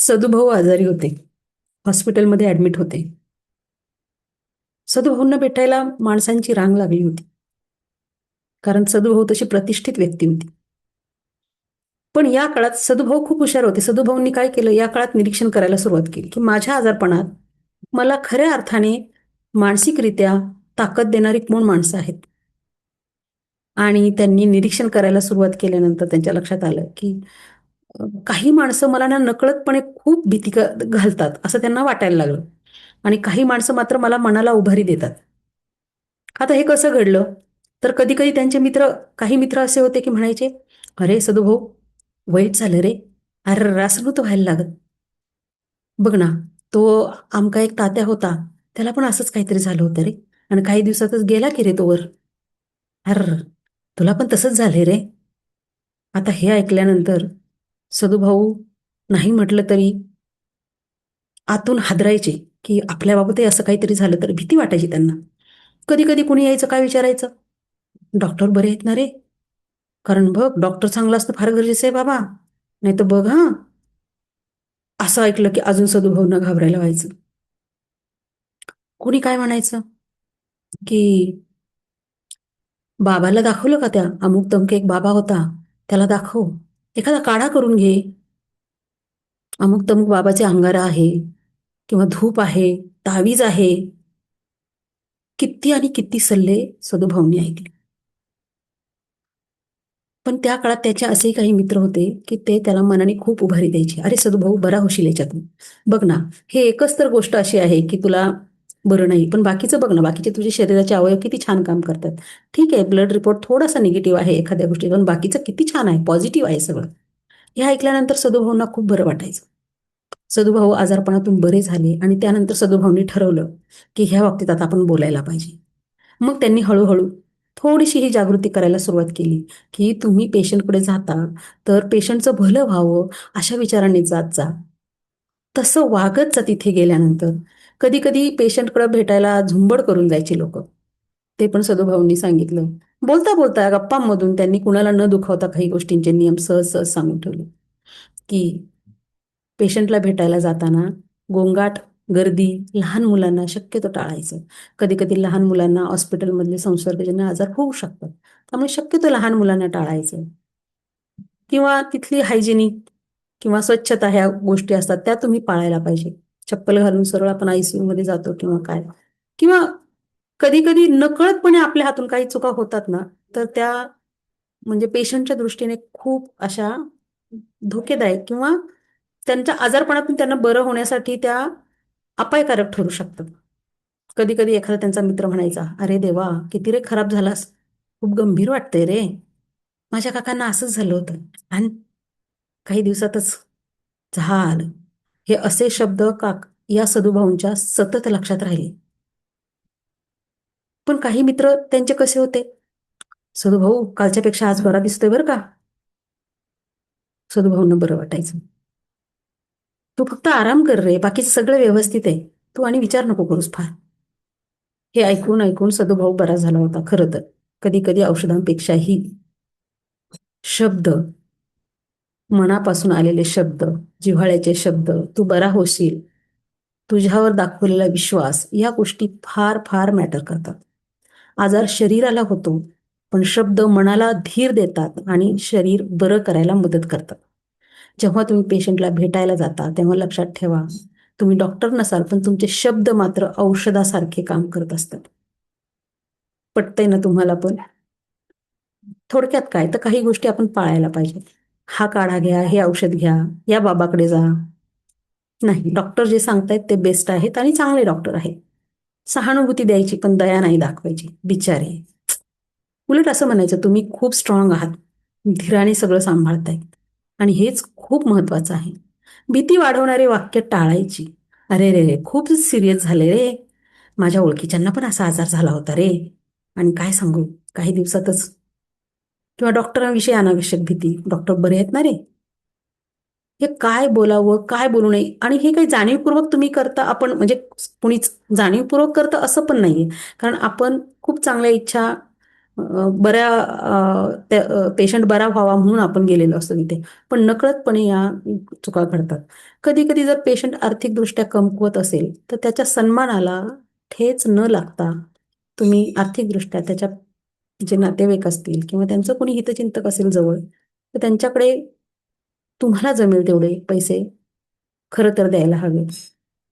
सदुभाऊ आजारी होते. हॉस्पिटलमध्ये ऍडमिट होते. सदुभाऊंना भेटायला माणसांची रांग लागली होती. कारण सदुभाऊ तशी प्रतिष्ठित व्यक्ती होती. पण या काळात सदुभाऊ खूप हुशार होते. सदुभाऊंनी काय केलं, या काळात निरीक्षण करायला सुरुवात केली की माझ्या आजारपणात मला खऱ्या अर्थाने मानसिकरित्या ताकद देणारी कोण माणसं आहेत. आणि त्यांनी निरीक्षण करायला सुरुवात केल्यानंतर त्यांच्या लक्षात आलं की काही माणसं मला ना नकळतपणे खूप भीती घालतात असं त्यांना वाटायला लागलं. आणि काही माणसं मात्र मला मनाला उभारी देतात. आता हे कसं घडलं, तर कधी कधी त्यांचे मित्र, काही मित्र असे होते की म्हणायचे, अरे सदुभाऊ, वाईट झालं रे. अरे असं नव्हतं व्हायला लागत. बघ ना, तो आमका एक तात्या होता, त्याला पण असंच काहीतरी झालं होतं रे. आणि काही दिवसातच गेला की रे तो वर. अर, तुला पण तसंच झालंय रे. आता हे ऐकल्यानंतर सदुभाऊ नाही म्हटलं तरी आतून हादरायचे की आपल्याबाबतही असं काहीतरी झालं तर भीती वाटायची त्यांना. कधी कधी कुणी यायचं, काय विचारायचं, डॉक्टर बरे आहेत ना रे? कारण बघ, डॉक्टर चांगला असणं फार गरजेचं आहे बाबा, नाही तर बघ हा. असं ऐकलं की अजून सदुभाऊंना घाबरायला व्हायचं. कुणी काय म्हणायचं की बाबाला दाखवलं का, त्या अमुक तमके एक बाबा होता, त्याला दाखव, एखादा काढा करून घे. अमुक तमुक बाबाचे अंगारा आहे किंवा धूप आहे, तावीज आहे. किती आणि किती सल्ले सदुभाऊंनी ऐकले. पण त्या काळात त्याचे असेही काही मित्र होते की ते त्याला मनाने खूप उभारी द्यायचे. अरे सदुभाऊ, बरा होशील याच्यातून. बघ ना, हे एकच तर गोष्ट अशी आहे की तुला बरं नाही, पण बाकीचं बघ ना, बाकीचे तुझे शरीराचे अवयव किती छान काम करतात. ठीक आहे, ब्लड रिपोर्ट थोडासा निगेटिव्ह आहे एखाद्या गोष्टी, पण बाकीचं किती छान आहे, पॉझिटिव्ह आहे सगळं. हे ऐकल्यानंतर सदुभाऊंना खूप बरं वाटायचं. सदुभाऊ आजारपणातून बरे झाले आणि त्यानंतर सदुभाऊंनी ठरवलं की ह्या बाबतीत आता आपण बोलायला पाहिजे. मग त्यांनी हळूहळू थोडीशी ही जागृती करायला सुरुवात केली की तुम्ही पेशंटकडे जाता तर पेशंटचं भलं व्हावं अशा विचाराने जात जा. तसं वागत जा तिथे गेल्यानंतर. कधी कधी पेशंटकडे भेटायला झुंबड करून जायची लोक. ते पण सदुभाऊंनी सांगितलं. बोलता बोलता गप्पांमधून त्यांनी कुणाला न दुखावता काही गोष्टींचे नियम सहज सहज सांगून ठेवले की पेशंटला भेटायला जाताना गोंगाट, गर्दी, लहान मुलांना शक्यतो टाळायचं. कधी कधी लहान मुलांना हॉस्पिटलमधले संसर्गजन्य आजार होऊ शकतात, त्यामुळे शक्यतो लहान मुलांना टाळायचं. किंवा तिथली हायजेनिक किंवा स्वच्छता ह्या गोष्टी असतात त्या तुम्ही पाळायला पाहिजे. चप्पल घालून सरळ आपण आयसीयू मध्ये जातो किंवा काय, किंवा कधी कधी नकळतपणे आपल्या हातून काही चुका होतात ना, तर त्या म्हणजे पेशंटच्या दृष्टीने खूप अशा धोकेदायक किंवा त्यांच्या आजारपणातून त्यांना बरं होण्यासाठी त्या अपायकारक ठरू शकतात. कधी कधी एखादा त्यांचा मित्र म्हणायचा, अरे देवा, किती रे खराब झालास, खूप गंभीर वाटतंय रे. माझ्या काकांना असंच झालं होतं आणि काही दिवसातच झालं. हे असे शब्द या सदुभाऊंच्या सतत लक्षात राहिले. पण काही मित्र त्यांचे कसे होते, सदुभाऊ कालच्यापेक्षा आज बरा दिसतोय बरं का. सदुभाऊंना बरं वाटायचं. तू फक्त आराम कर रे, बाकीचं सगळं व्यवस्थित आहे, तू आणि विचार नको करूस फार. हे ऐकून ऐकून सदुभाऊ बरा झाला होता. खरं तर कधी कधी औषधांपेक्षाही शब्द, मनापासून आलेले शब्द, जिव्हाळ्याचे शब्द, तू बरा होशील, तुझ्यावर दाखवलेला विश्वास, या गोष्टी फार फार मॅटर करतात. आजार शरीराला होतो, पण शब्द मनाला धीर देतात आणि शरीर बरं करायला मदत करतात. जेव्हा तुम्ही पेशंटला भेटायला जाता तेव्हा लक्षात ठेवा, तुम्ही डॉक्टर नसाल पण तुमचे शब्द मात्र औषधासारखे काम करत असतात. पटतंय ना तुम्हाला पण? थोडक्यात काय, तर काही गोष्टी आपण पाळायला पाहिजे. हा काढा घ्या, हे औषध घ्या, या बाबाकडे जा. नाही, डॉक्टर जे सांगतायत ते बेस्ट आहेत आणि चांगले डॉक्टर आहेत. सहानुभूती द्यायची पण दया नाही दाखवायची. बिचारे, उलट असं म्हणायचं, तुम्ही खूप स्ट्रॉंग आहात, धीराने सगळं सांभाळताय आणि हेच खूप महत्वाचं आहे. भीती वाढवणारे वाक्य टाळायची. अरे रे रे, खूप सिरियस झाले रे, माझ्या ओळखीच्यांना पण असा आजार झाला होता रे, आणि काय सांगू, काही दिवसातच. किंवा डॉक्टरांविषयी अनावश्यक भीती, डॉक्टर बरे आहेत ना रे. हे काय बोलावं, काय बोलू नये, आणि हे काही जाणीवपूर्वक तुम्ही करता, आपण म्हणजे कुणीच जाणीवपूर्वक करतं असं पण नाहीये. कारण आपण खूप चांगल्या इच्छा त्या पेशंट बरा व्हावा म्हणून आपण गेलेलो असतो तिथे, पण नकळतपणे या चुका घडतात. कधी कधी जर पेशंट आर्थिकदृष्ट्या कमकुवत असेल तर त्याच्या सन्मानाला ठेच न लागता तुम्ही आर्थिकदृष्ट्या त्याच्या जे नातेवाईक असतील किंवा त्यांचं कोणी हितचिंतक असेल जवळ, तर त्यांच्याकडे तुम्हाला जमेल तेवढे पैसे खरं तर द्यायला हवे.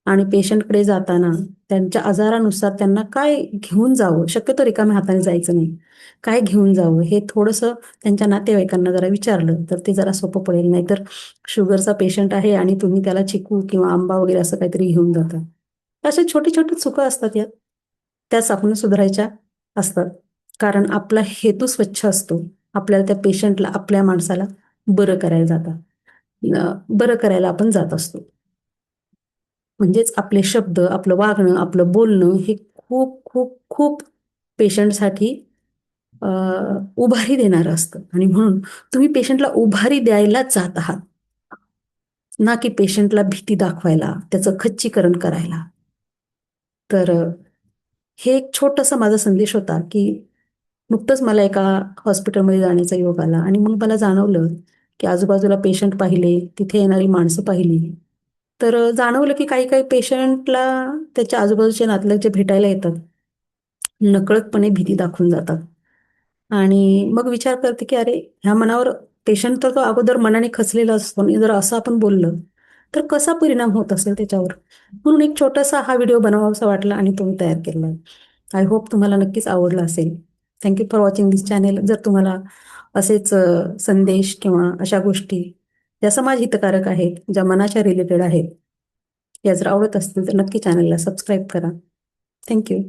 आणि पेशंटकडे जाताना त्यांच्या आजारानुसार त्यांना काय घेऊन जावं, शक्यतो रिकाम्या हाताने जायचं नाही. काय घेऊन जावं हे थोडंसं त्यांच्या नातेवाईकांना जरा विचारलं तर ते जरा सोपं पडेल. नाहीतर शुगरचा पेशंट आहे आणि तुम्ही त्याला चिकू किंवा आंबा वगैरे असं काहीतरी घेऊन जाता. अशा छोटी छोटी चुका असतात यात, त्याच आपण सुधारायच्या असतात. कारण आपला हेतू स्वच्छ असतो. आपल्याला त्या पेशंटला, आपल्या माणसाला बरं करायला बरं करायला आपण जात असतो. म्हणजेच आपले शब्द, आपलं वागणं, आपलं बोलणं हे खूप खूप खूप पेशंटसाठी अ, उभारी देणारं असतं. आणि म्हणून तुम्ही पेशंटला उभारी द्यायलाच जात आहात, ना की पेशंटला भीती दाखवायला, त्याचं खच्चीकरण करायला. तर हे एक छोटासा माझा संदेश होता, की नुकतंच मला एका हॉस्पिटलमध्ये जाण्याचा योग आला आणि मग मला जाणवलं, की आजूबाजूला पेशंट पाहिले, तिथे येणारी माणसं पाहिली. तर जाणवलं, की काही-काही पेशंटला त्याच्या आजूबाजूचे नातलग जे भेटायला येतात, नकळतपणे भीती दाखवून जातात. आणि मग विचार करते, की अरे, ह्या मनावर पेशंट तर तो अगोदर मनाने खचलेला असतो आणि जर असं आपण बोललं, तर कसा परिणाम होत असेल त्याच्यावर? म्हणून एक छोटासा हा व्हिडिओ बनवावासा वाटला आणि तो मी तयार केला आहे. आय होप तुम्हाला नक्कीच आवडला असेल. Thank you for watching this channel. जर तुम्हाला असेच संदेश किंवा अशा गोष्टी ज्या समाजहितकारक आहेत, ज्या मनाच्या रिलेटेड आहेत, या जर आवडत असतील तर नक्की चॅनलला सबस्क्राईब करा. Thank you.